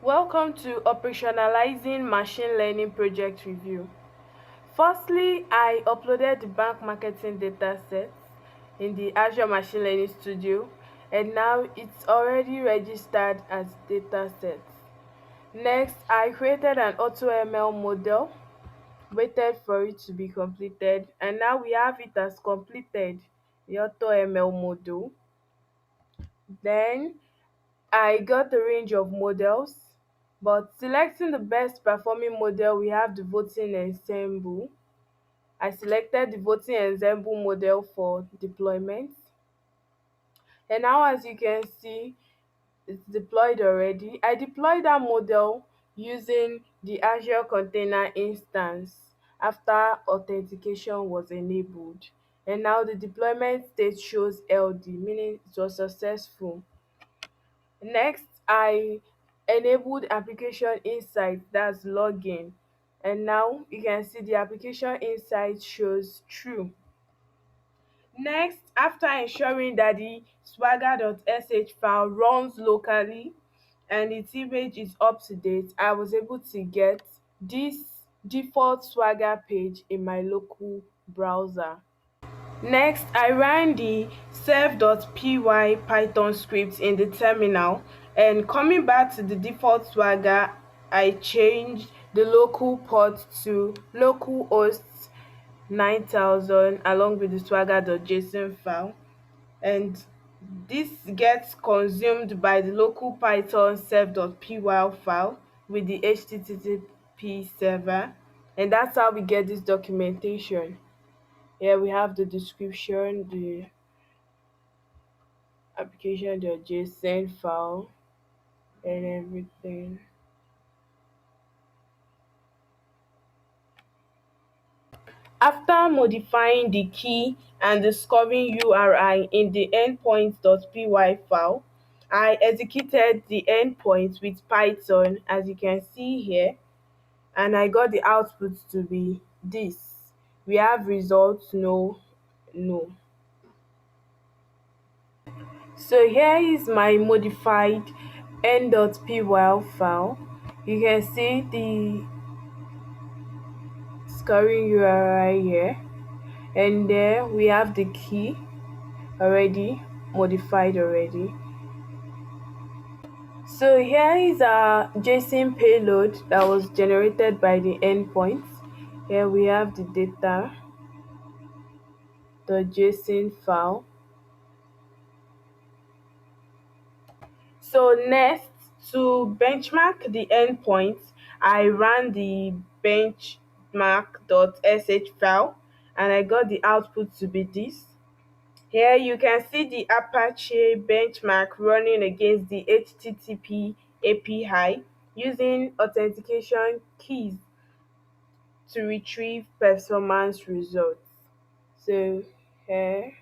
Welcome to Operationalizing Machine Learning Project Review. Firstly, I uploaded the bank marketing dataset in the Azure Machine Learning Studio, and now it's already registered as dataset. Next, I created an AutoML model, waited for it to be completed, and now we have it as completed, the AutoML model. Then I got the range of models, but selecting the best performing model, we have the voting ensemble. I selected the voting ensemble model for deployment. And now as you can see, it's deployed already. I deployed that model using the Azure Container Instance after authentication was enabled. And now the deployment state shows LD, meaning it was successful. Next, I enabled application insight, that's login. And now you can see the application insight shows true. Next, after ensuring that the swagger.sh file runs locally and its image is up to date, I was able to get this default Swagger page in my local browser. Next, I ran the self.py Python script in the terminal, and coming back to the default Swagger, I changed the local port to localhost 9000 along with the swagger.json file, and this gets consumed by the local Python self.py file with the HTTP server, and that's how we get this documentation. Here we have the description, the application.json file, and everything. After modifying the key and discovering URI in the endpoint.py file, I executed the endpoint with Python, as you can see here, and I got the output to be this. We have results no, no. So here is my modified end.py file. You can see the scoring URI here, and there we have the key already modified already. So here is our JSON payload that was generated by the endpoint. Here we have the data, the JSON file. So next, to benchmark the endpoint, I ran the benchmark.sh file, and I got the output to be this. Here you can see the Apache benchmark running against the HTTP API using authentication keys to retrieve performance results. So here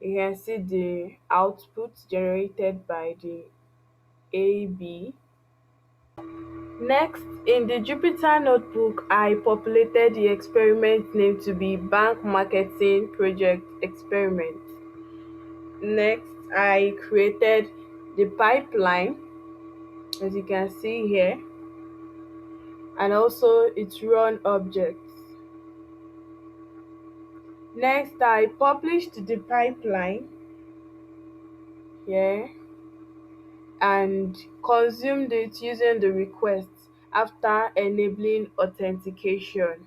you can see the output generated by the AB. Next, in the Jupyter Notebook, I populated the experiment name to be Bank Marketing Project Experiment. Next, I created the pipeline, as you can see here, and also its run objects. Next, I published the pipeline here and consumed it using the request after enabling authentication.